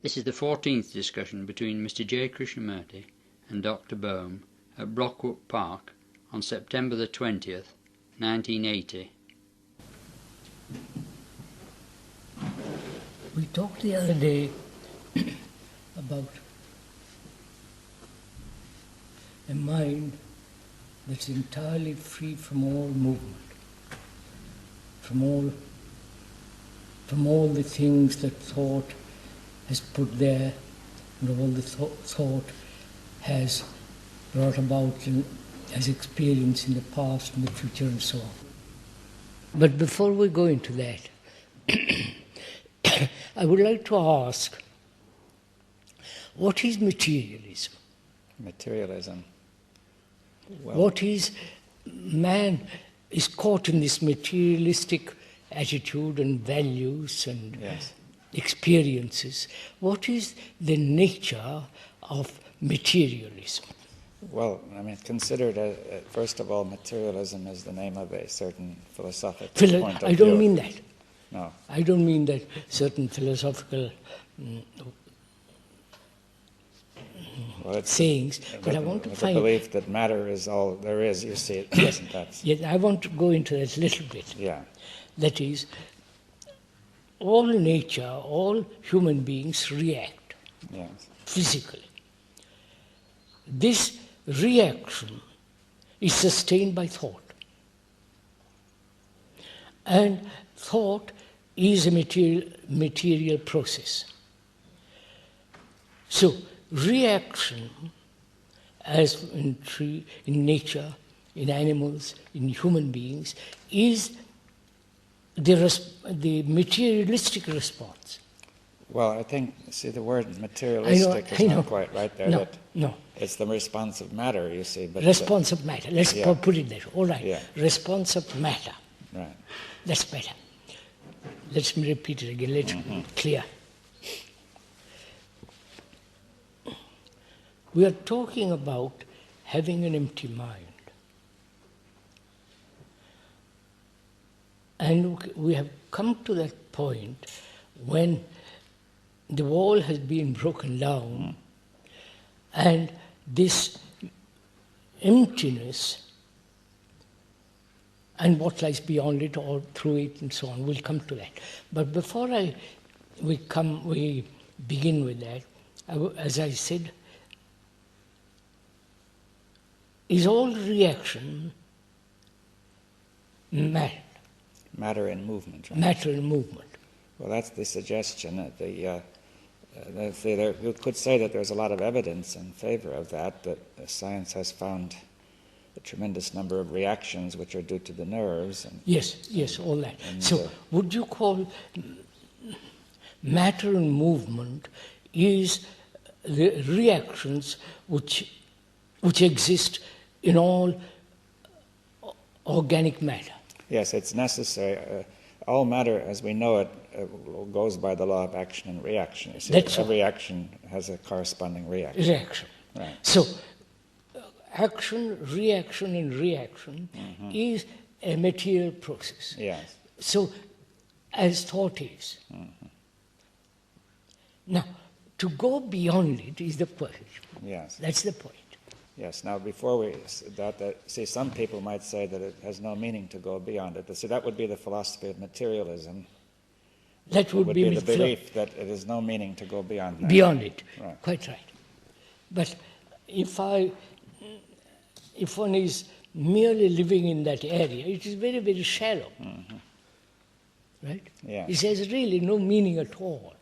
This is the 14th discussion between Mr. J. Krishnamurti and Dr. Bohm at Brockwood Park on September the 20th, 1980. We talked the other day about a mind that's entirely free from all movement, from all the things that thought has put there, and all the thought has brought about as experience in the past and the future and so on. But before we go into that, I would like to ask, what is materialism? Materialism. Well, What is, man is caught in this materialistic attitude and values and yes. experiences. What is the nature of materialism? Well, I mean, considered, first of all, materialism is the name of a certain philosophical point of I view. don't mean that. No. I don't mean that certain philosophical Well, it's sayings, but I want to the find... belief that matter is all there is, you see, isn't that? Yes, I want to go into that a little bit. Yeah. That is, all nature, all human beings react Yes. physically. This reaction is sustained by thought. And thought is a material process. So, reaction, as in nature, in animals, in human beings, is the materialistic response. Well, I think, see, the word materialistic is I know. not quite right there. No. It's the response of matter, you see. But Response of matter. Let's Yeah. put it there. All right. Yeah. Response of matter. Right. That's better. Let me repeat it again. Let's clear. We are talking about having an empty mind. And we have come to that point when the wall has been broken down and this emptiness and what lies beyond it or through it and so on, we'll come to that. But before we begin with that, as I said, is all reaction matter? Matter and movement, right? Matter and movement. Well, that's the suggestion. You could say that there's a lot of evidence in favor of that science has found a tremendous number of reactions which are due to the nerves. Yes, all that. So would you call matter and movement is the reactions which exist in all organic matter? Yes, it's necessary. All matter, as we know it, goes by the law of action and reaction. You see, every action has a corresponding reaction. Reaction. Right. So, action, reaction, and reaction is a material process. Yes. So, as thought is. Now, to go beyond it is the point. Yes. That's the point. Yes. Now, before we see, some people might say that it has no meaning to go beyond it. But see, that would be the philosophy of materialism. That would be the belief that it is no meaning to go beyond that. Beyond it. Right. Quite right. But if one is merely living in that area, it is very, very shallow. Right? Yeah. It has really no meaning at all.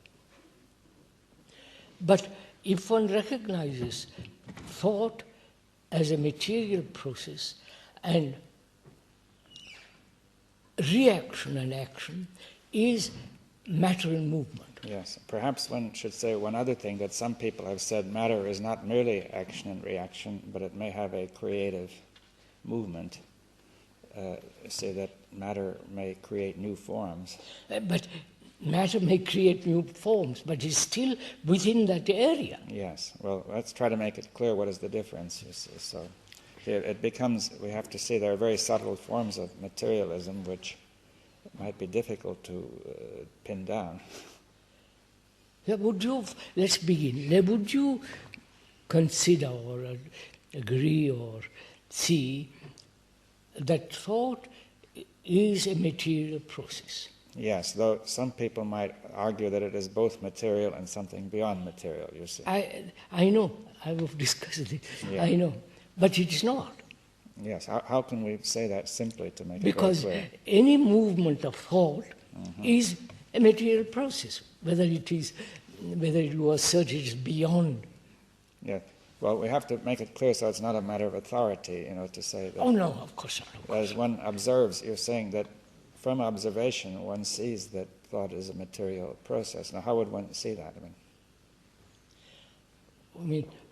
But if one recognizes thought as a material process and reaction and action is matter and movement. Yes. Perhaps one should say one other thing, that some people have said matter is not merely action and reaction, but it may have a creative movement. Say that matter may create new forms. But matter may create new forms, but it's still within that area. Yes. Well, let's try to make it clear what is the difference. You see. So it becomes, we have to see there are very subtle forms of materialism which might be difficult to pin down. Let's begin. Would you consider or agree or see that thought is a material process? Yes, though some people might argue that it is both material and something beyond material, you see. I know. I have discussed it. Yeah. I know. But it is not. Yes, how can we say that simply to make Because it very clear? any movement of thought is a material process, whether you assert it is beyond. Yeah. Well, we have to make it clear so it's not a matter of authority, to say that. Oh no, of course not. As one observes, you're saying that from observation one sees that thought is a material process. Now, how would one see that?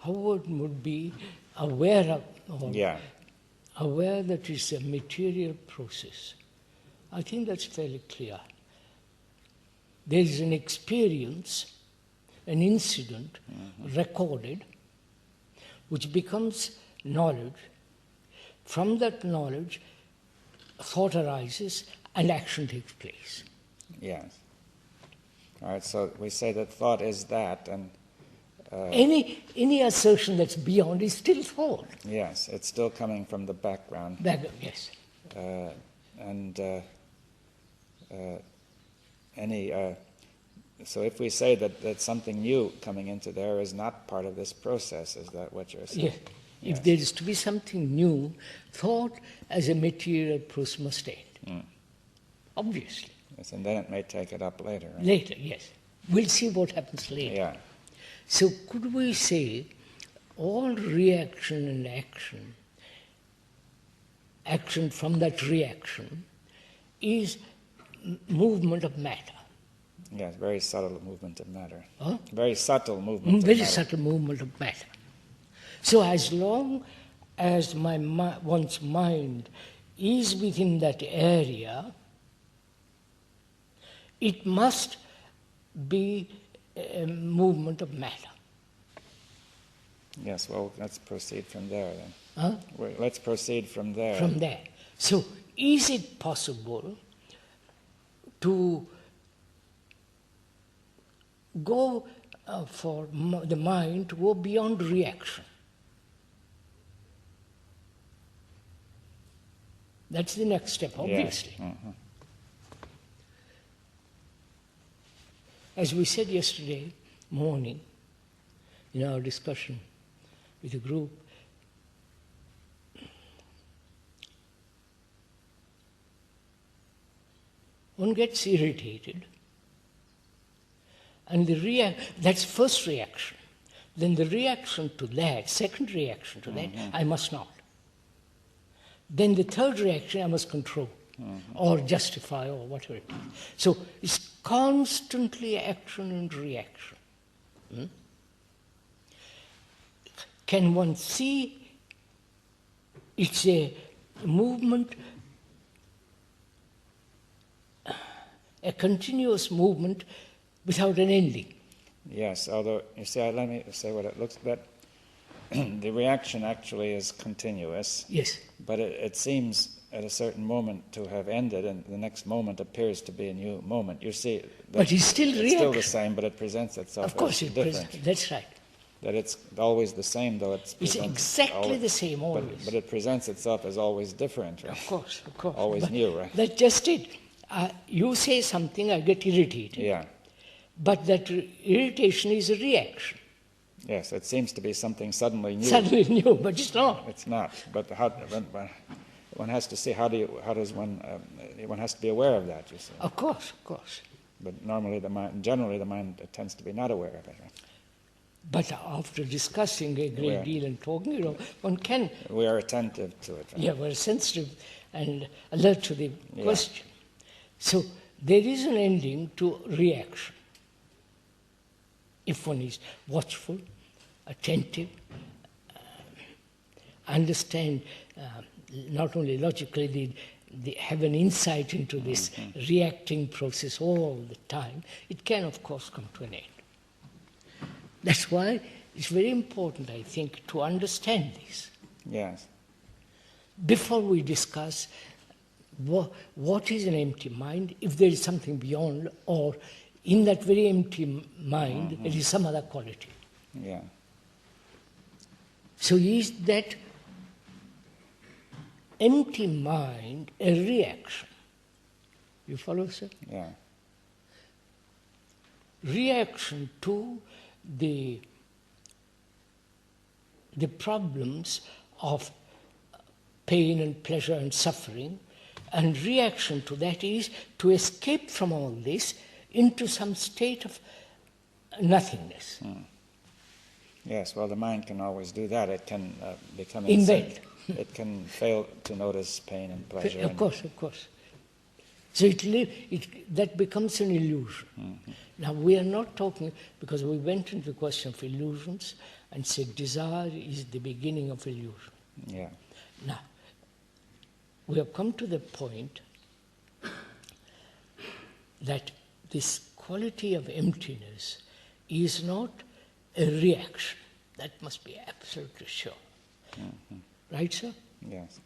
How one would be aware of, or Yeah. aware that it's a material process. I think that's fairly clear. There is an experience, an incident recorded, which becomes knowledge. From that knowledge, thought arises and action takes place. Yes. All right, so we say that thought is that, and Any assertion that's beyond is still thought. yes, it's still coming from the background. Yes. So if we say that something new coming into there is not part of this process, is that what you're saying? Yes. If there is to be something new, thought as a material process must end. Obviously. Yes, and then it may take it up later. Right? Later, yes. We'll see what happens later. Yeah. So could we say all reaction and action from that reaction is movement of matter? Yes, very subtle movement of matter. Huh? Very subtle movement of Very matter. subtle movement of matter. So as long as one's mind is within that area, it must be a movement of matter. Yes, well, let's proceed from there then. Huh? Let's proceed from there. From there. So is it possible to go for the mind to go beyond reaction? That's the next step, obviously. Yes. Mm-hmm. As we said yesterday morning in our discussion with the group, one gets irritated, and that's first reaction. Then the reaction to that, second reaction to that, I must not. Then the third reaction I must control or justify or whatever it is. So it's constantly action and reaction. Can one see it's a movement, a continuous movement without an ending? Yes, although, you see, let me say what it looks like. The reaction actually is continuous. Yes. But it seems at a certain moment to have ended, and the next moment appears to be a new moment. You see, but it's still it's reaction. still the same, but it presents itself of course as it different. That's right. That it's always the same, though it's exactly always, the same always. But it presents itself as always different, right? Of course. Always new, right? That's just it. You say something, I get irritated. Yeah. But that irritation is a reaction. Yes, it seems to be something suddenly new. Suddenly new, but it's not. It's not. But one has to see one has to be aware of that, you see. Of course. But generally the mind tends to be not aware of it. Right? But after discussing a great deal and talking, one can... We are attentive to it. Right? Yeah, we're sensitive and alert to the question. So there is an ending to reaction. If one is watchful, attentive, understand not only logically, have an insight into this reacting process all the time, it can, of course, come to an end. That's why it's very important, I think, to understand this. Yes. Before we discuss what is an empty mind, if there is something beyond, or in that very empty mind, there is some other quality. Yeah. So is that empty mind a reaction? You follow, sir? Yeah. Reaction to the problems of pain and pleasure and suffering, and reaction to that is to escape from all this into some state of nothingness. Yes, well, the mind can always do that. It can become Invent. It can fail to notice pain and pleasure. Of course. So that becomes an illusion. Now we are not talking, because we went into the question of illusions and said desire is the beginning of illusion. Yeah. Now, we have come to the point that this quality of emptiness is not a reaction. That must be absolutely sure. Right, sir? Yes.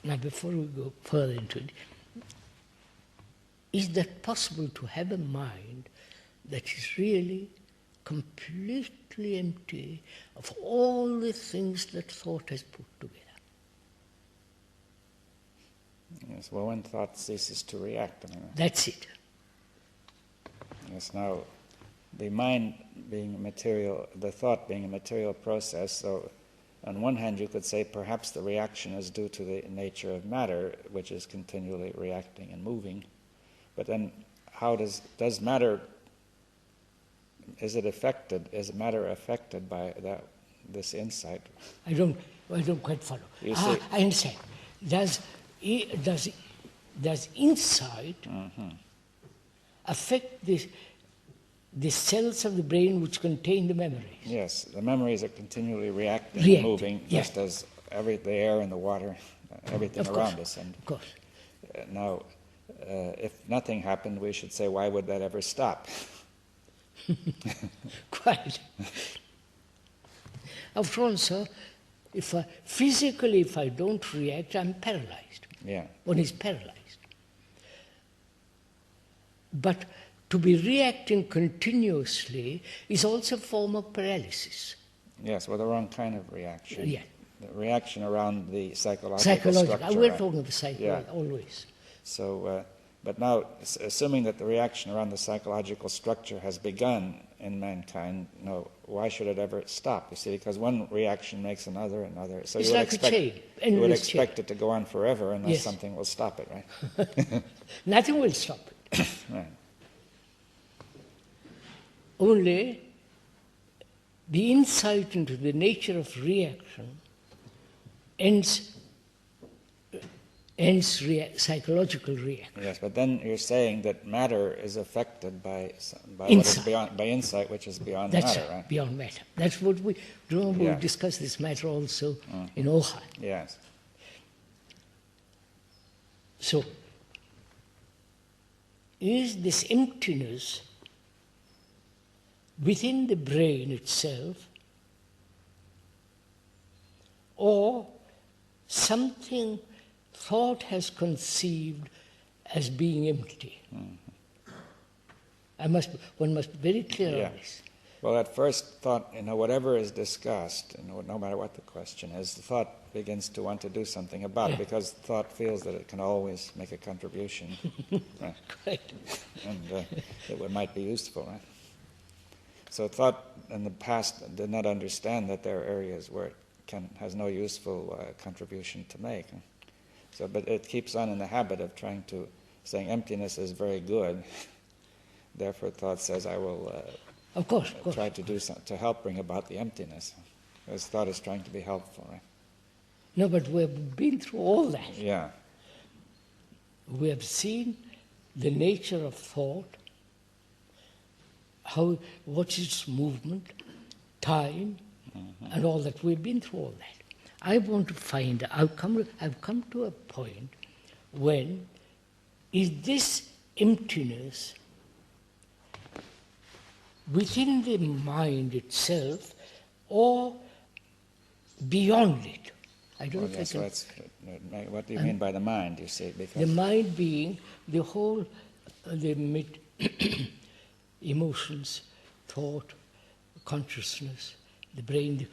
Now, before we go further into it, is that possible to have a mind that is really completely empty of all the things that thought has put together? Yes, well, when thought ceases to react. That's it. Yes, now, the mind being material, the thought being a material process, so on one hand you could say perhaps the reaction is due to the nature of matter, which is continually reacting and moving. But then how does matter, is matter affected by this insight? I don't quite follow. I understand. Does insight affect the cells of the brain which contain the memories? Yes, the memories are continually reacting and moving, just as the air and the water, everything around us. And of course. Now, if nothing happened, we should say, why would that ever stop? Quite. After all, sir, if I don't react, I'm paralyzed. Yeah. One is paralyzed. But to be reacting continuously is also a form of paralysis. Yes, well, the wrong kind of reaction. Yeah. The reaction around the psychological structure. We're talking of psychology, always. So, but now, assuming that the reaction around the psychological structure has begun in mankind, why should it ever stop? You see, because one reaction makes another. So it's you would like expect, a chain. You would expect it to go on forever unless Yes. something will stop it, right? Nothing will stop it. Right. Only the insight into the nature of reaction ends psychological reaction. Yes, but then you're saying that matter is affected by what Insight. is beyond, by insight, which is beyond That's matter, right? beyond matter. That's what we discussed this matter also in Oha. Yes. So, is this emptiness within the brain itself, or something thought has conceived as being empty? One must be very clear on this. Well, at first thought, whatever is discussed, no matter what the question is, the thought begins to want to do something about it, because thought feels that it can always make a contribution. Right? Right. And it might be useful, right? So thought in the past did not understand that there are areas where it has no useful contribution to make. But it keeps on in the habit of saying emptiness is very good. Therefore, thought says, I will Of course. try to do something to help bring about the emptiness. Because thought is trying to be helpful, right? No, but we have been through all that. Yeah. We have seen the nature of thought, what's its movement, time, and all that. We've been through all that. I want to find, I've come to a point when is this emptiness within the mind itself or beyond it? I don't know if I can... What do you mean by the mind, you see? Because the mind being the whole, emotions, thought, consciousness, the brain,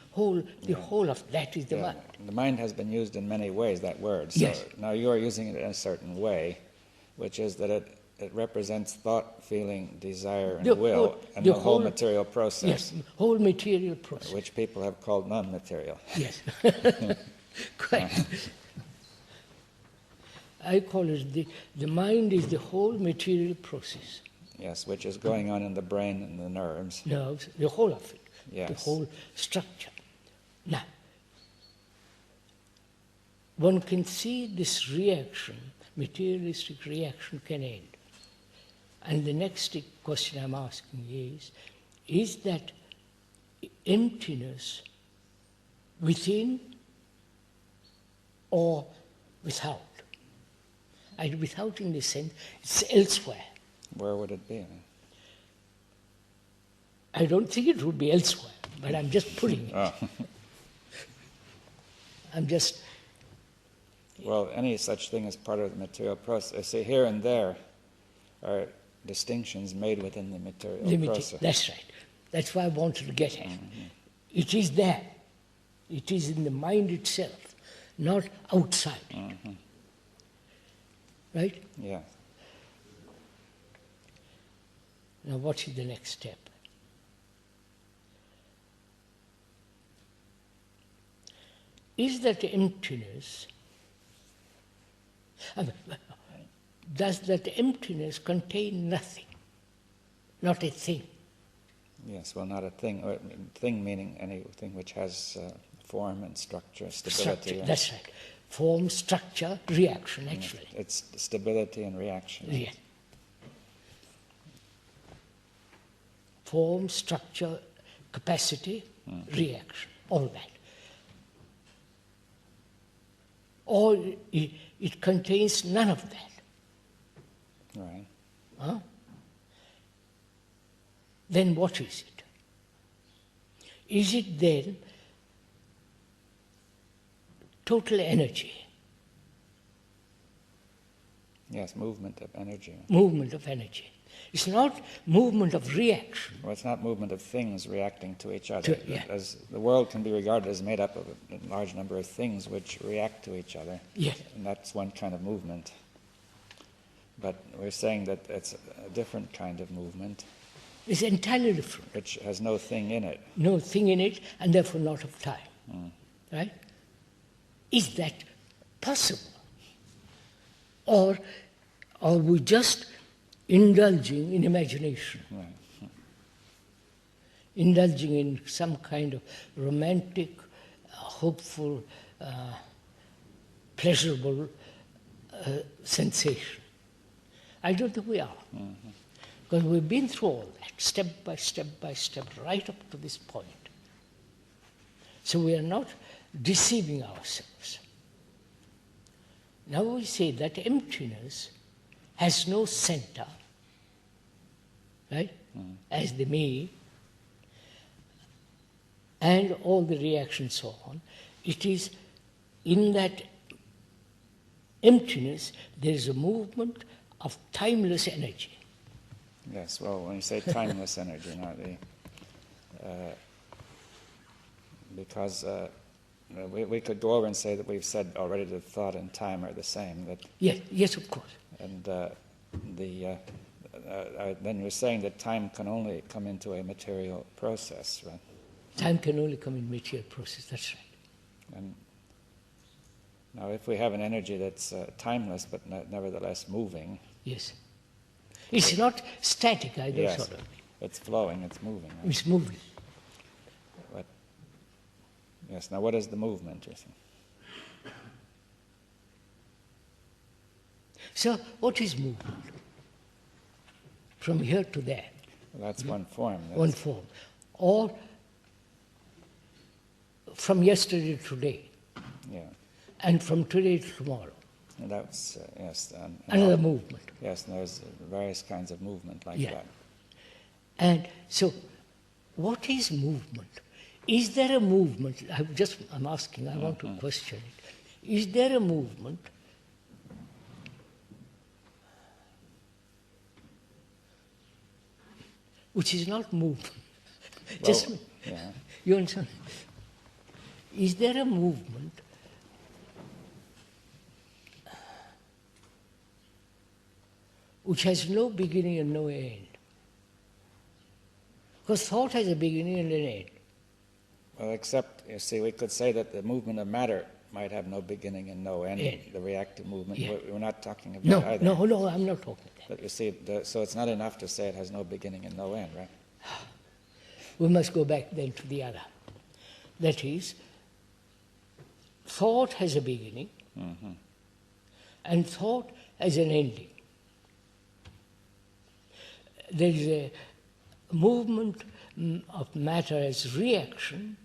the whole of that is the mind. The mind has been used in many ways, that word. So Yes. now you are using it in a certain way, which is that it represents thought, feeling, desire, and will, and the whole material process. Yes, whole material process. Which people have called non-material. Yes, quite. I call it the mind is the whole material process. Yes, which is going on in the brain and the nerves. Nerves, the whole of it, Yes. the whole structure. Now, one can see this reaction, materialistic reaction can end. And the next question I'm asking is that emptiness within or without? And without in the sense, it's elsewhere. Where would it be? I don't think it would be elsewhere, but I'm just putting it. Oh. I'm just... Well, any such thing is part of the material process. See, here and there are distinctions made within the material process. That's right. That's why I wanted to get at. It is there. It is in the mind itself, not outside. Right? Yeah. Now what is the next step? Is that emptiness, does that emptiness contain nothing, not a thing? Yes, well, not a thing. Or, thing meaning anything which has form and structure, stability. Structure, that's right. Form, structure, reaction, actually. It's stability and reaction. Yeah. Form, structure, capacity, reaction, all that. Or it contains none of that. Right. Huh? Then what is it? Is it then total energy? Yes, movement of energy. Movement of energy. It's not movement of reaction. Well, it's not movement of things reacting to each other. Yeah. As the world can be regarded as made up of a large number of things which react to each other. Yes. And that's one kind of movement. But we're saying that it's a different kind of movement. It's entirely different. Which has no thing in it. No thing in it, and therefore not of time. Right? Is that possible? Or are we just indulging in imagination? Right. Indulging in some kind of romantic, hopeful, pleasurable sensation. I don't think we are. Because we've been through all that, step by step by step, right up to this point. So we are not deceiving ourselves. Now we say that emptiness has no center, right, as the me, and all the reactions so on. It is in that emptiness there is a movement of timeless energy. Yes, well, when you say timeless energy, now because we could go over and say that we've said already that thought and time are the same. That yes, of course. And then you're saying that time can only come into a material process, right? Time can only come in material process, that's right. And now if we have an energy that's timeless but nevertheless moving... Yes. It's not static either, yes, sort of. It's flowing, it's moving. Right? It's moving. But, yes, now what is the movement, you see? So, what is movement? From here to there. Well, that's one form. One form. Or from yesterday to today. Yeah. And from today to tomorrow. And that's, yes. Another movement. Yes, and there's various kinds of movement like that. And so, what is movement? is there a movement, I'm asking, I want to question it. Is there a movement which is not movement? Just, yeah. you understand? Is there a movement which has no beginning and no end? Because thought has a beginning and an end. Well, except, you see, we could say that the movement of matter might have no beginning and no end, the reactive movement. Yeah. We're not talking about either. No, I'm not talking about that. But you see, so it's not enough to say it has no beginning and no end, right? We must go back then to the other. That is, thought has a beginning and thought has an ending. There is a movement of matter as reaction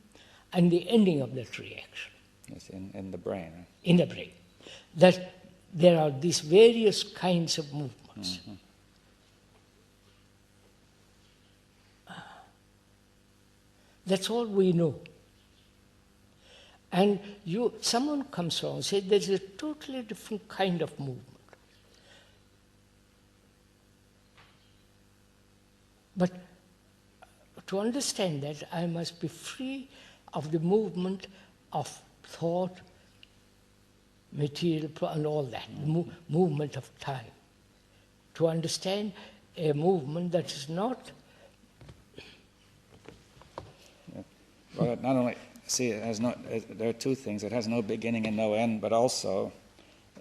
and the ending of that reaction. It's in the brain, right? In the brain. That there are these various kinds of movements. That's all we know. And someone comes along and says there's a totally different kind of movement. But to understand that, I must be free of the movement of thought, material, and all that, movement of time. To understand a movement that is not... Well, not only, see, there are two things. It has no beginning and no end, but also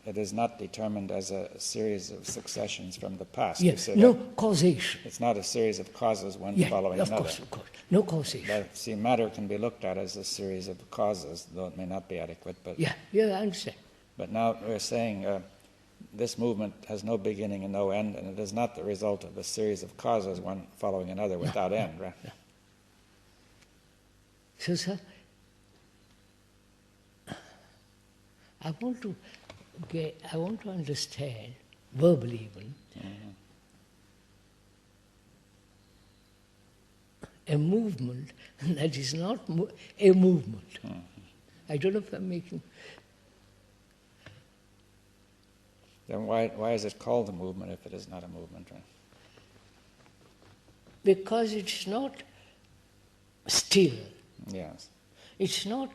it is not determined as a series of successions from the past. Yes, no causation. It's not a series of causes, one following of another. Course, of course. No causation. But, see, matter can be looked at as a series of causes, though it may not be adequate. But yeah, I understand. But now we're saying this movement has no beginning and no end, and it is not the result of a series of causes, one following another without end, right? No. So, sir, I want to understand, verbally even, a movement that is not a movement. I don't know if I'm making... Then why is it called a movement if it is not a movement, right? Because it's not still. Yes. It's not...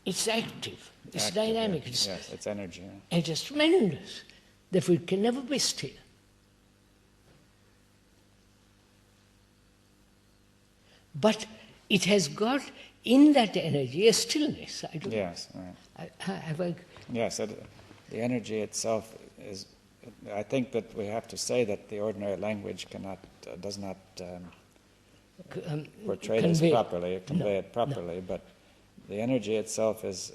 It's active. It's dynamic. Yes, it's energy. And it's tremendous. Therefore, it can never be still. But it has got in that energy a stillness. I don't Yes, right. Yes, the energy itself is... I think that we have to say that the ordinary language does not portray this properly, convey it properly, but the energy itself is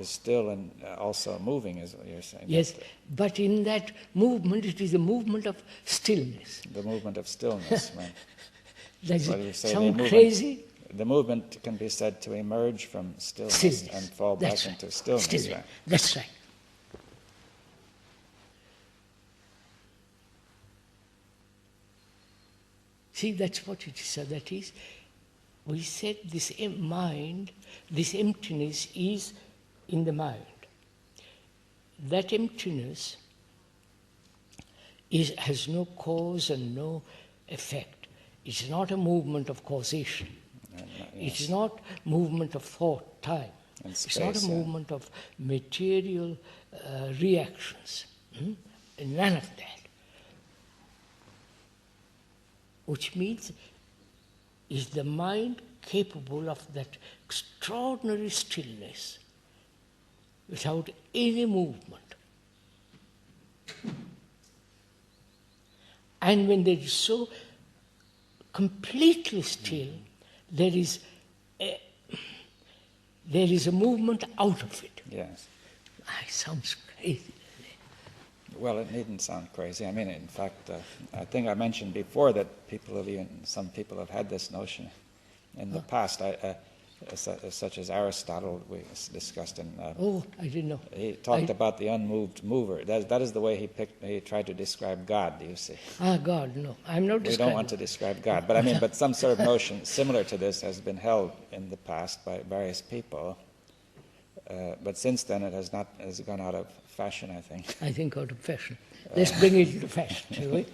still and also moving, is what you're saying. Yes, but in that movement, it is a movement of stillness. The movement of stillness, right? Does it sound crazy? The movement can be said to emerge from stillness. And fall back into stillness. Right? That's right. See, that's what it is. That is, we said this mind, this emptiness is in the mind. That emptiness has no cause and no effect. It's not a movement of causation. Yes. It's not movement of thought, time. It's not a movement of material reactions. None of that. Which means, is the mind capable of that extraordinary stillness without any movement? And when there is so completely still, there is a movement out of it. Yes. It sounds crazy. Well, it needn't sound crazy. I mean, in fact, I think I mentioned before that some people have had this notion in the past. such as Aristotle, we discussed in. Oh, I didn't know. He talked about the unmoved mover. That is the way he tried to describe God. Do you see? God, no, I'm not describing. We don't want to describe God, but I mean, but some sort of notion similar to this has been held in the past by various people. But since then, it has gone out of fashion, I think. I think out of fashion. Let's bring it into fashion, shall we?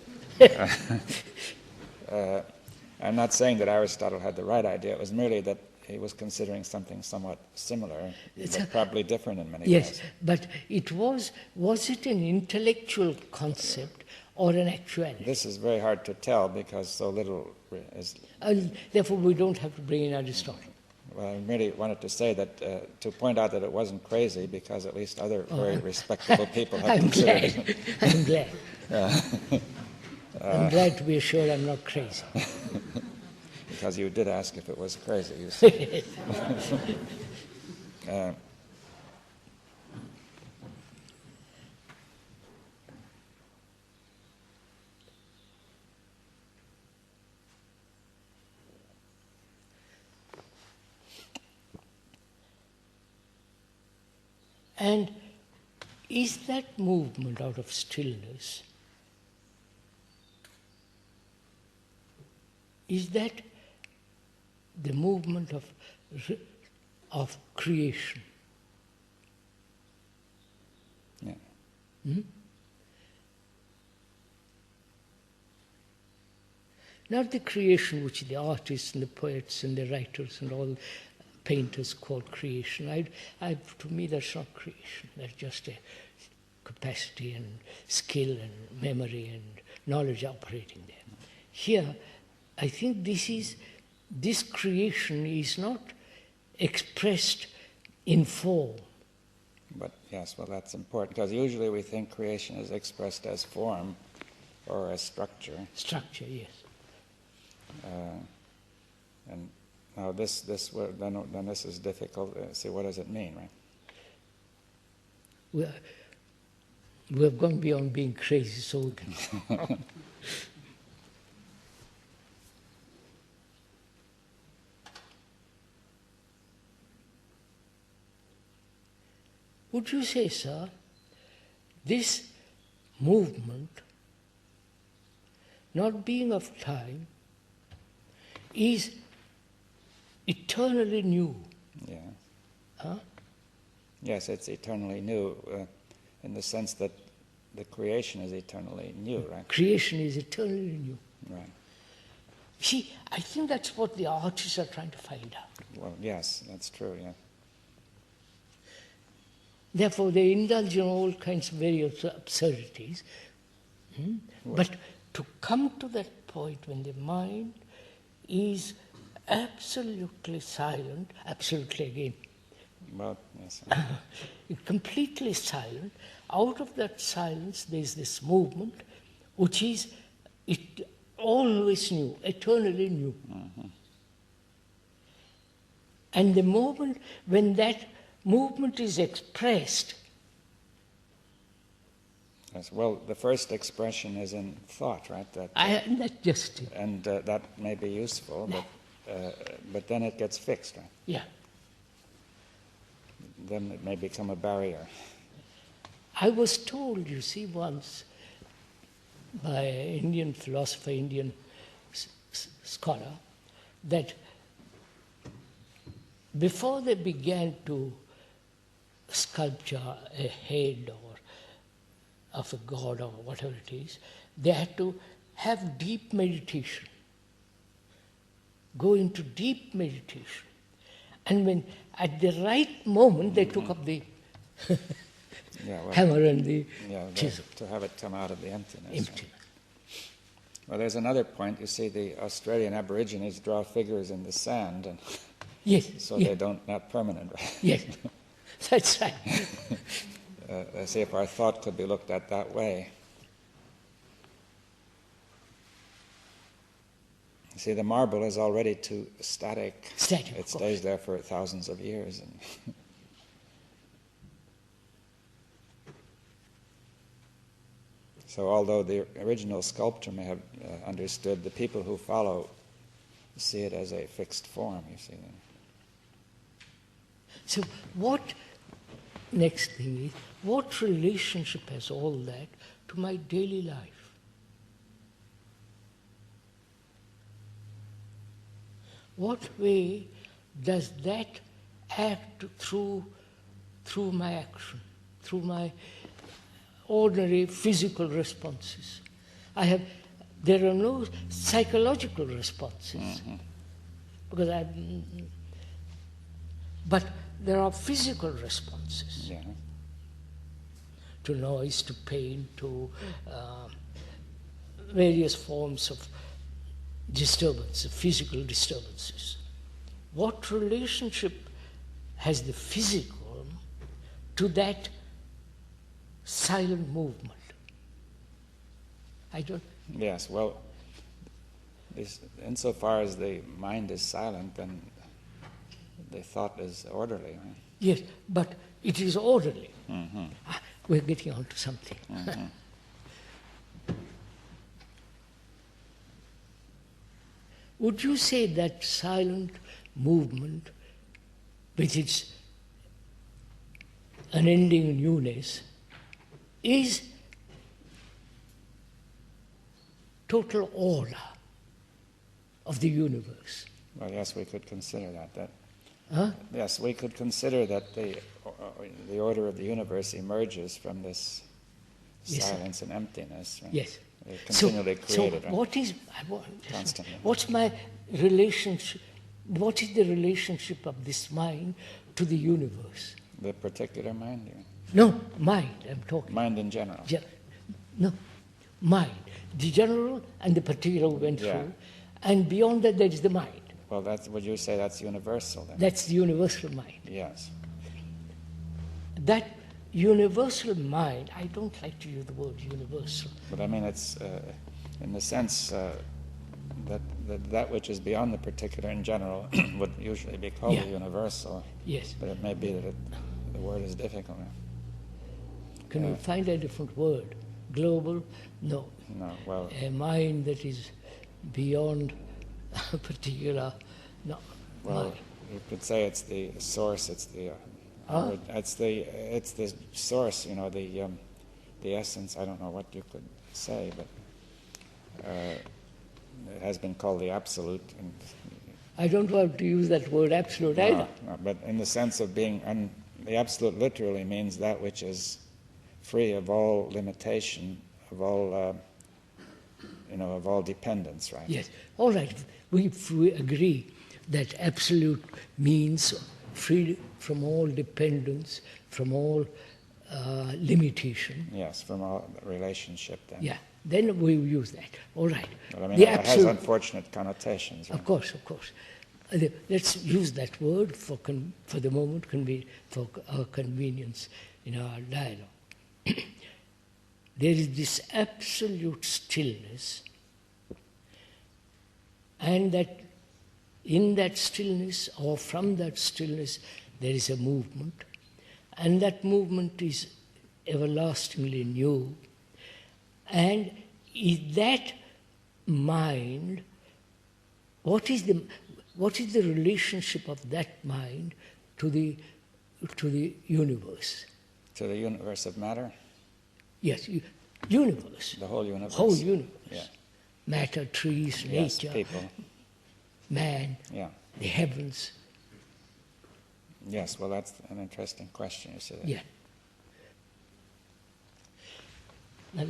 I'm not saying that Aristotle had the right idea. It was merely that he was considering something somewhat similar, but probably different in many ways. Yes, but was it an intellectual concept or an actuality? This is very hard to tell because so little is... Therefore, we don't have to bring in Aristotle. Well, I merely wanted to say that, to point out that it wasn't crazy, because at least other very respectable people have considered it. I'm glad. I'm glad to be assured I'm not crazy. Because you did ask if it was crazy, you see. And is that movement out of stillness, is that the movement of creation? Yeah. Hmm? Not the creation which the artists and the poets and the writers and all painters call creation. To me, that's not creation. That's just a capacity and skill and memory and knowledge operating there. Here, I think this creation is not expressed in form. But yes, well, that's important, because usually we think creation is expressed as form or as structure. Structure, yes. And now then this is difficult. See, what does it mean, right? We have gone beyond being crazy, so we can. Would you say, sir, this movement, not being of time, is eternally new? Yeah. Huh? Yes, it's eternally new, in the sense that the creation is eternally new, right? Creation is eternally new. Right. See, I think that's what the artists are trying to find out. Well, yes, that's true, yeah. Therefore, they indulge in all kinds of various absurdities. But to come to that point when the mind is absolutely silent, absolutely again, Well, yes. completely silent, out of that silence there is this movement which is always new, eternally new. Mm-hmm. And the moment when that movement is expressed. Yes, well, the first expression is in thought, right? That's just it. And that may be useful, but then it gets fixed, right? Yeah. Then it may become a barrier. I was told, you see, once by an Indian philosopher, Indian scholar, that before they began to sculpture a head or of a god or whatever it is, they had to have deep meditation, go into deep meditation. And when at the right moment they took up the hammer and the chisel. To have it come out of the emptiness. Well, there's another point. You see, the Australian Aborigines draw figures in the sand, and yes, so they're not permanent, right? Yes. That's right. Let's see if our thought could be looked at that way. You see, the marble is already too static. It stays there for thousands of years. So although the original sculptor may have understood, the people who follow see it as a fixed form, you see. So what, next thing is, what relationship has all that to my daily life? What way does that act through my action, through my ordinary physical responses? There are no psychological responses, because but there are physical responses. Yeah. To noise, to pain, to various forms of disturbance, physical disturbances. What relationship has the physical to that silent movement? I don't... Yes, well, insofar as the mind is silent, then the thought is orderly, right? Yes, but it is orderly. Mm-hmm. We're getting on to something. Mm-hmm. Would you say that silent movement, with its unending newness, is total order of the universe? Well, yes, we could consider that. Huh? Yes, we could consider that the order of the universe emerges from this Yes, silence and emptiness. Right? Yes. They're continually created. So right? what is... Constantly. What's my relationship? What is the relationship of this mind to the universe? The particular mind, you mean? No, mind, I'm talking. Mind in general. No, mind. The general and the particular went Yeah. through, and beyond that there is the mind. Well, would you say that's universal then? That's the universal mind. Yes. That universal mind, I don't like to use the word universal. But I mean, it's in the sense that which is beyond the particular in general would usually be called Yeah. the universal. Yes. But it may be that the word is difficult. Can we find a different word? Global? No. No, well, A mind that is beyond a particular... No. well, mind. you could say it's the source. It's the it's the source. You know, the essence. I don't know what you could say, but it has been called the absolute. And I don't want to use that word absolute either. no, but in the sense of being, the absolute literally means that which is free of all limitation, of all, of all dependence, right? Yes. All right. If we agree that absolute means free from all dependence, from all limitation. Yes, from all relationship then. Yeah. Then we use that. All right. But I mean, The it has unfortunate connotations, right? Of course. Let's use that word for the moment, for our convenience in our dialogue. There is this absolute stillness, and that in that stillness, or from that stillness, there is a movement, and that movement is everlastingly new. And is that mind, what is the relationship of that mind to the universe? To the universe of matter? Yes, universe. The whole universe. Whole universe. Yeah. Matter, trees, Yes, nature, people. man, Yeah. the heavens. Yes, well, that's an interesting question, you see that. Yeah. Now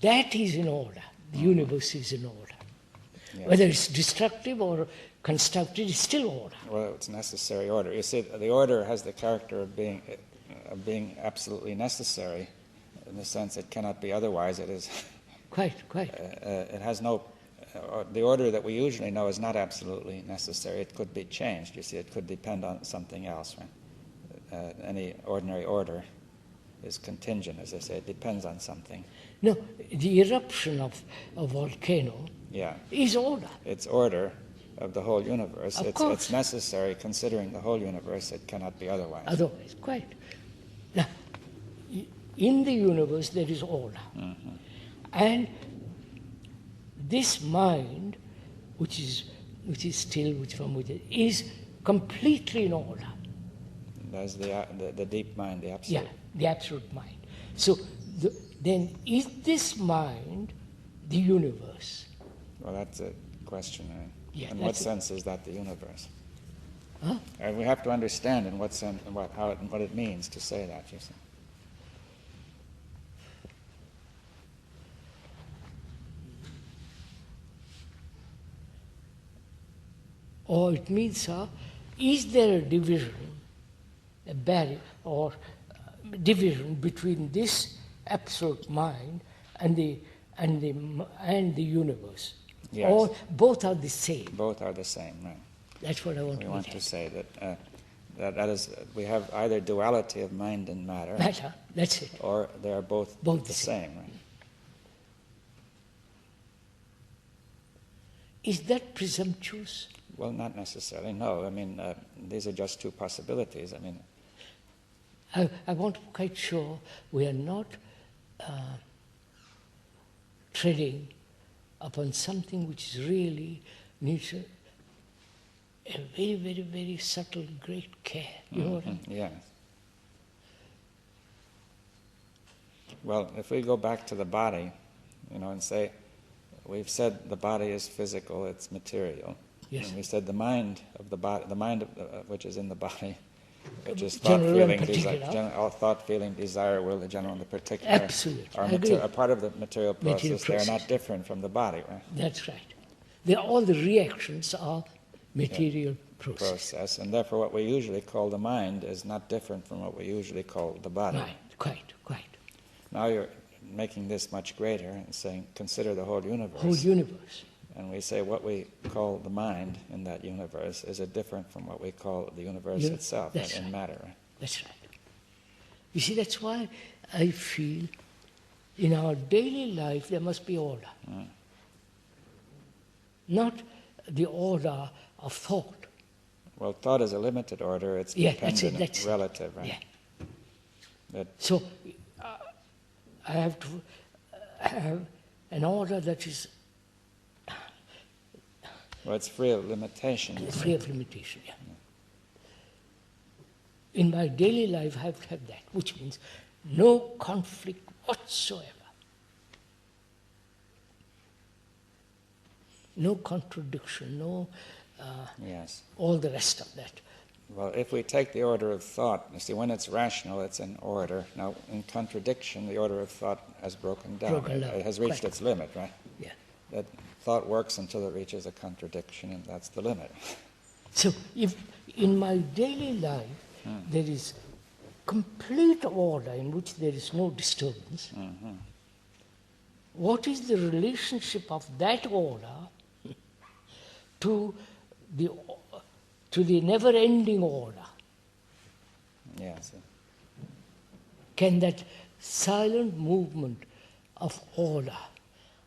that is in order. The universe is in order. Yes. Whether it's destructive or constructive, it's still order. Well, it's necessary order. You see, the order has the character of being absolutely necessary, in the sense it cannot be otherwise. It is. Quite. It has no. The order that we usually know is not absolutely necessary. It could be changed. You see, it could depend on something else. Right? Any ordinary order is contingent, as I say. It depends on something. No, the eruption of a volcano is order. It's order of the whole universe. Of course. It's necessary, considering the whole universe. It cannot be otherwise. Otherwise, quite. Now, in the universe there is order. Mm-hmm. And this mind, which is still, is completely in order. There's the deep mind, the absolute. Yeah, the absolute mind. So then is this mind the universe? Well, that's a question. Right? Yeah, in what sense is that the universe? Huh? And we have to understand in what sense and what it means to say that. You see. Or it means, is there a division, a barrier, or division between this absolute mind and the universe? Yes. Or both are the same? Both are the same, right? That's what I want We to want get to at. say that is, we have either duality of mind and matter, Matter, that's it. or they are both the same, right? Is that presumptuous? Well, not necessarily, no. I mean, these are just two possibilities. I mean, I want to be quite sure we are not treading upon something which is really needs a very, very, very subtle, great care. You know what I mean? Yes. Well, if we go back to the body, and say, we've said the body is physical, it's material. Yes. And we said the mind of the body, which is in the body, which is General thought, and feeling, particular. all thought, feeling, desire, will, the general and the particular, Absolutely. I agree. are part of the material process. Material They are process. not different from the body, right? That's right. All the reactions are material process. And therefore what we usually call the mind is not different from what we usually call the body. Right, quite. Now you're making this much greater and saying, consider the whole universe. Whole universe. And we say what we call the mind in that universe is different from what we call the universe itself in matter. Right? That's right. You see, that's why I feel in our daily life there must be order. Not the order of thought. Well, thought is a limited order. It's dependent, that's relative, right? Yeah. So I have to have an order that is it's free of limitation. Free of limitation, yeah. In my daily life, I have to have that, which means no conflict whatsoever. No contradiction, no all the rest of that. Well, if we take the order of thought, you see, when it's rational, it's in order. Now, in contradiction, the order of thought has broken down. It has reached its limit, right? Yeah. That thought works until it reaches a contradiction, and that's the limit. So, if in my daily life there is complete order in which there is no disturbance, what is the relationship of that order to the never-ending order? Yes. Can that silent movement of order,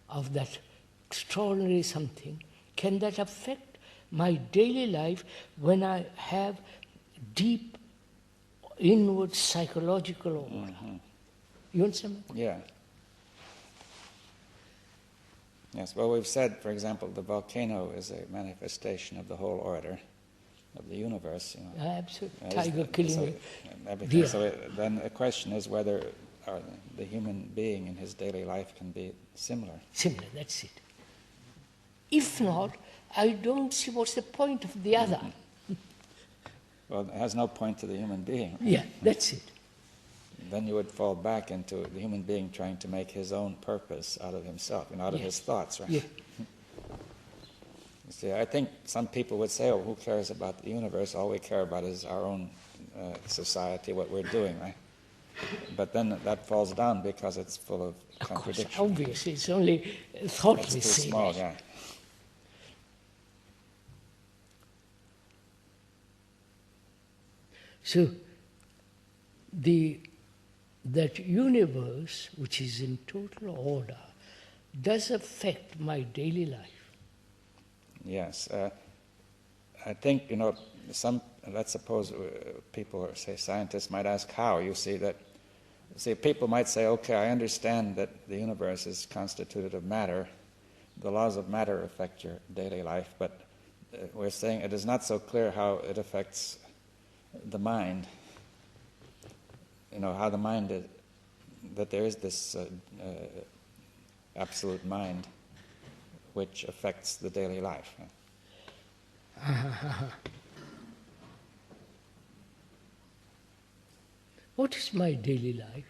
of that extraordinary something, can that affect my daily life when I have deep inward psychological order? You understand? Yeah. Yes, well, we've said, for example, the volcano is a manifestation of the whole order of the universe. Absolutely. Tiger killing everything. So then the question is whether the human being in his daily life can be similar. Similar, that's it. If not, I don't see what's the point of the other. Well, it has no point to the human being. Right? Yeah, that's it. Then you would fall back into the human being trying to make his own purpose out of himself, out of his thoughts, right? Yeah. You see, I think some people would say, who cares about the universe? All we care about is our own society, what we're doing, right? But then that falls down because it's full of contradiction. Of course, obviously, it's only thought we It's too say small, that. yeah. So, that universe, which is in total order, does affect my daily life. Yes. I think, let's suppose people, or say scientists, might ask how. You see, people might say, okay, I understand that the universe is constituted of matter. The laws of matter affect your daily life, but we're saying it is not so clear how it affects the mind. how the mind is, that there is this absolute mind which affects the daily life. What is my daily life?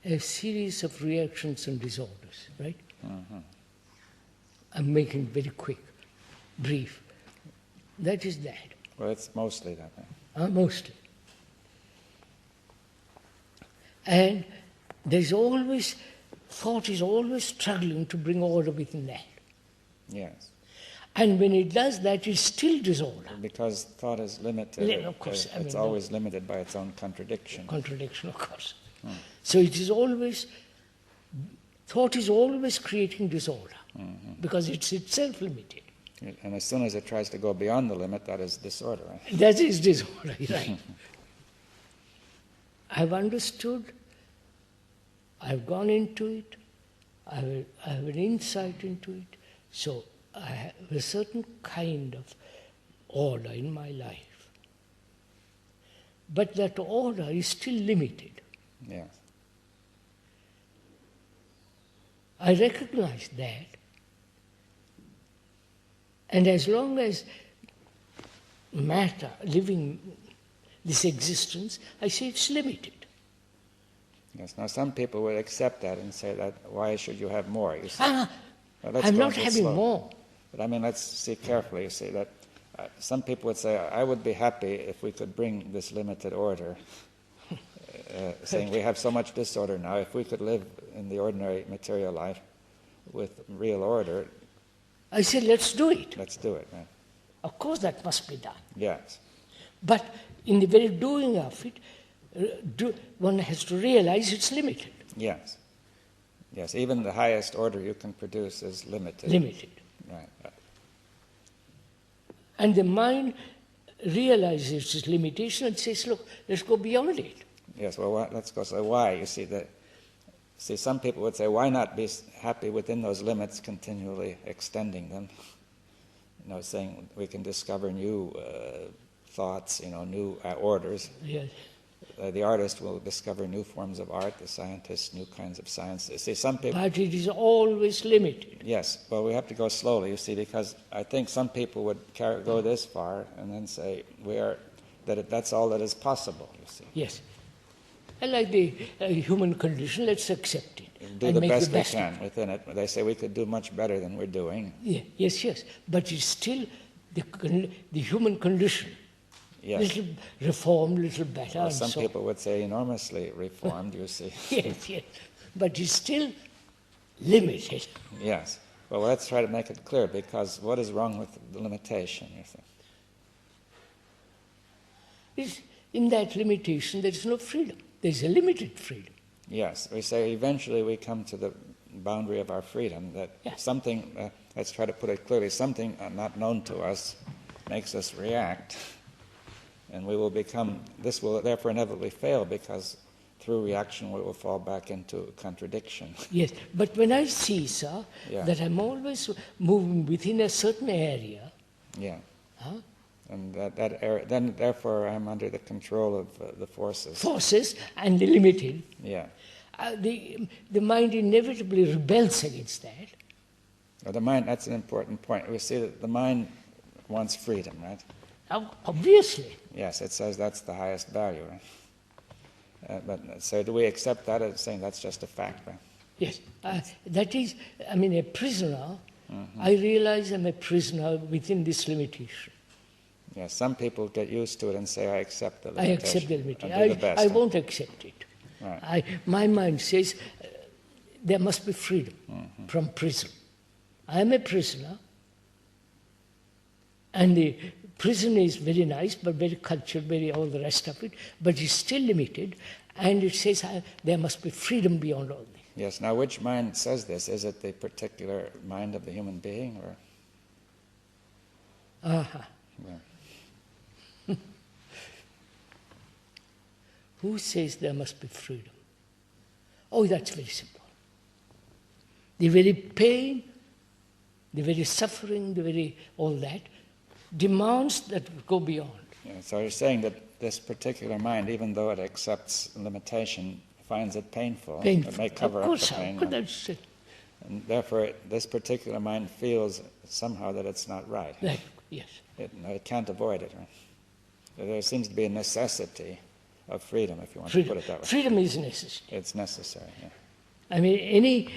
A series of reactions and disorders, right? Mm-hmm. I'm making very quick, brief. That is that. Well, it's mostly that. Mostly. And there's always, thought is always struggling to bring order within that. Yes. And when it does that, it's still disorder. Because thought is limited. Of course. It's always limited by its own contradiction. Contradiction, of course. So it is always, thought is always creating disorder, because it's itself limited. And as soon as it tries to go beyond the limit, that is disorder. Right? That is disorder, right? I've understood, I've gone into it, I have an insight into it, so I have a certain kind of order in my life. But that order is still limited. Yes. I recognize that, and as long as matter, living this existence, I say it's limited. Yes. Now, some people would accept that and say that, why should you have more? You see. I'm not having more. But I mean, let's see carefully. You see that some people would say, I would be happy if we could bring this limited order. Saying we have so much disorder now, if we could live in the ordinary material life with real order. I said, let's do it. Let's do it. Right? Of course that must be done. Yes. But in the very doing of it, one has to realize it's limited. Yes. Yes, even the highest order you can produce is limited. Limited. Right. And the mind realizes its limitation and says, look, let's go beyond it. Yes, well, let's go. So why? You see, some people would say, why not be happy within those limits, continually extending them? Saying we can discover new thoughts, new orders. Yes. The artist will discover new forms of art, the scientist, new kinds of science. You see, some people... But it is always limited. Yes, well, we have to go slowly, you see, because I think some people would go this far and then say that's all that is possible, you see. Yes. And like the human condition, let's accept it. Do and the make best the we best can within it. They say we could do much better than we're doing. Yeah, yes. But it's still the human condition. Yes. Little reformed, little better. Well, and some so people would say enormously reformed, you see. Yes. But it's still limited. Yes. Well, let's try to make it clear, because what is wrong with the limitation, you think? In that limitation, there is no freedom. There is a limited freedom. Yes. We say eventually we come to the boundary of our freedom, that something, let's try to put it clearly, something not known to us makes us react. And we will this will therefore inevitably fail, because through reaction we will fall back into contradiction. Yes, but when I see, sir, that I'm always moving within a certain area. Yeah. And that area, then therefore I'm under the control of the forces. Forces and the limited. Yeah. The mind inevitably rebels against that. Well, the mind, that's an important point. We see that the mind wants freedom, right? Obviously. Yes, it says that's the highest value, right? But so do we accept that as saying that's just a fact, right? Yes. That is, a prisoner, I realize I'm a prisoner within this limitation. Yes, some people get used to it and say, I accept the limitation. I accept the limitation. I won't accept it. Right. My mind says there must be freedom from prison. I am a prisoner, and the prison is very nice, but very cultured, very all the rest of it, but it's still limited, and it says there must be freedom beyond all this. Yes, now which mind says this? Is it the particular mind of the human being, or? Yeah. Who says there must be freedom? Oh, that's very simple. The very pain, the very suffering, the very all that demands that we go beyond. Yeah, so you're saying that this particular mind, even though it accepts limitation, finds it painful. Painful. It may cover up the pain. That's it. And therefore, this particular mind feels somehow that it's not right. Right, yes. It can't avoid it. Right? There seems to be a necessity of freedom, if you want Freedom. to put it that way. Freedom is necessary. It's necessary, yeah. I mean,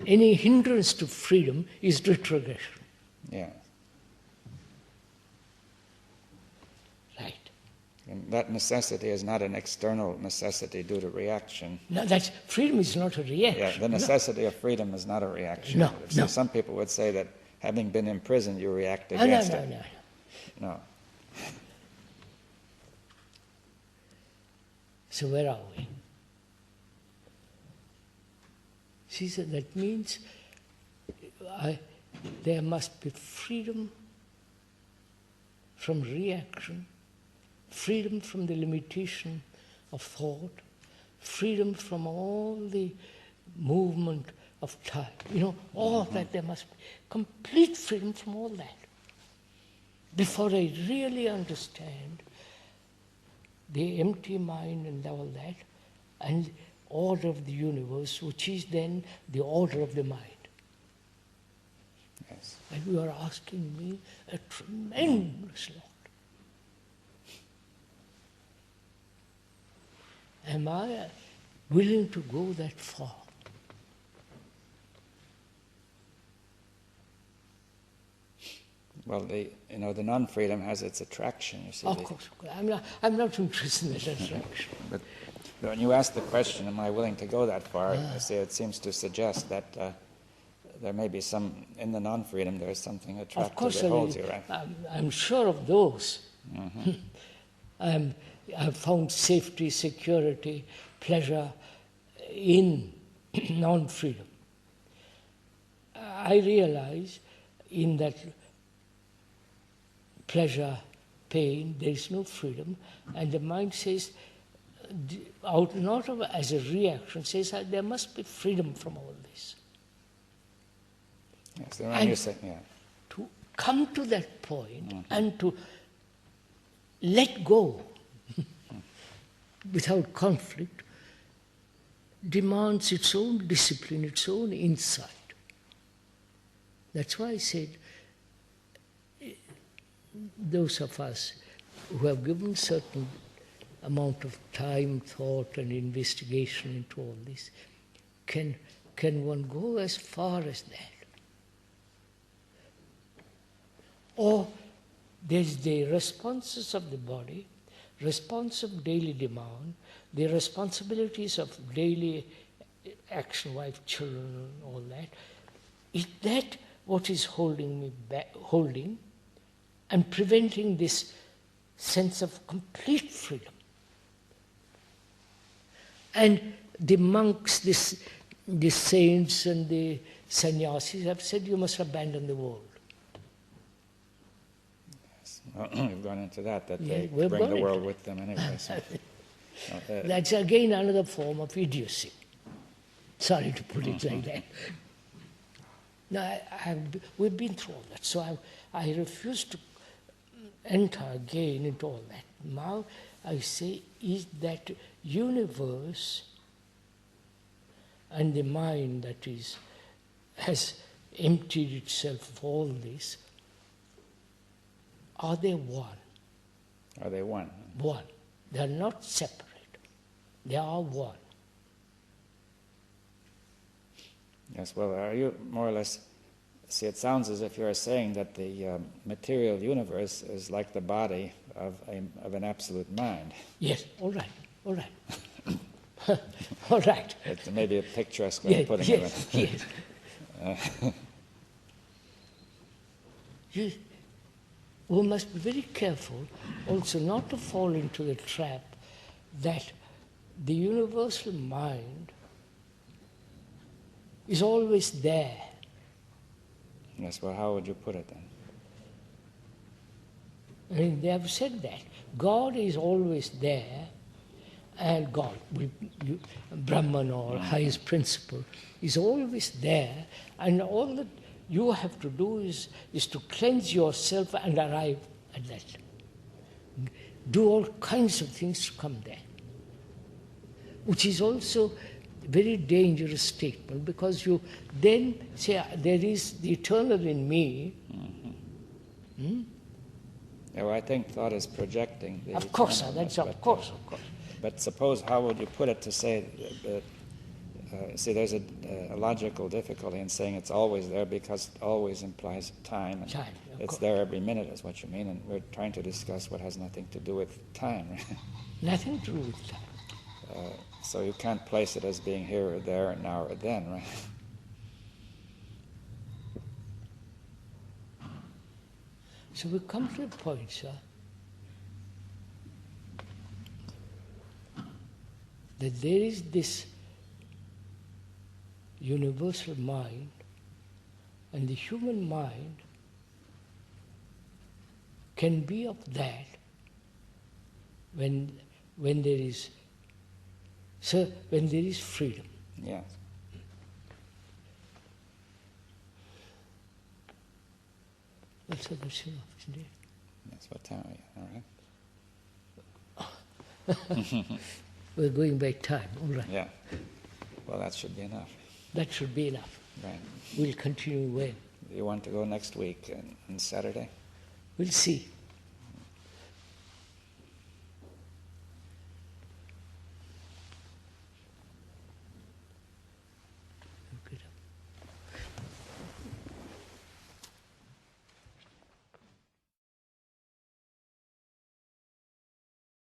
any hindrance to freedom is retrogression. Yeah. Right. And that necessity is not an external necessity due to reaction. No, freedom is not a reaction. Yeah, the necessity of freedom is not a reaction. No, So no. some people would say that having been imprisoned, you react against it. No. So where are we? She said that means there must be freedom from reaction, freedom from the limitation of thought, freedom from all the movement of time. All that, there must be complete freedom from all that. Before I really understand the empty mind and all that, and order of the universe, which is then the order of the mind. Yes. And you are asking me a tremendous lot. Am I willing to go that far? Well, the non-freedom has its attraction, you see. Of course. I'm not interested in that attraction. But when you ask the question, am I willing to go that far, I say it seems to suggest that there may be some, in the non-freedom, there is something attractive that holds you, right? I'm sure of those. I've found safety, security, pleasure in non-freedom. I realize in that pleasure, pain, there is no freedom, and the mind says, as a reaction, says there must be freedom from all this. Yes, the one you say, yeah. To come to that point and to let go without conflict demands its own discipline, its own insight. That's why I said, those of us who have given certain amount of time, thought and investigation into all this, can one go as far as that? Or there's the responses of the body, response of daily demand, the responsibilities of daily action, wife, children, all that. Is that what is holding me back, and preventing this sense of complete freedom? And the monks, the saints and the sannyasis have said you must abandon the world. Yes. Well, we've gone into that they we've bring the gone world into with them anyway. So. That's again another form of idiocy. Sorry to put it like that. No, we've been through all that, so I refuse to enter again into all that. Now I say, is that universe and the mind that has emptied itself of all this, are they one? Are they one? One. They are not separate. They are one. Yes, well, are you more or less... See, it sounds as if you're saying that the material universe is like the body of an absolute mind. Yes, all right. All right. It's maybe a picturesque way of putting it. Yes. Yes. We must be very careful also not to fall into the trap that the universal mind is always there. Yes, well, how would you put it then? I mean, they have said that. God is always there, and God, Brahman or highest principle, is always there, and all that you have to do is to cleanse yourself and arrive at that. do all kinds of things to come there, which is also a very dangerous statement, because you then say, there is the eternal in me. Yeah, well, I think thought is projecting the Of course, eternalness, that's of course. But suppose, how would you put it to say that, see, there's a logical difficulty in saying it's always there, because always implies time. And Time, of it's course. there every minute is what you mean, and we're trying to discuss what has nothing to do with time. Nothing to do with time. So you can't place it as being here or there or now or then, right? So we come to a point, sir, that there is this universal mind, and the human mind can be of that when there is freedom. Yes. That's enough, isn't it? That's what time are you, all right? We're going by time, all right. Yeah. Well, that should be enough. That should be enough. Right. We'll continue when? You want to go next week on Saturday? We'll see.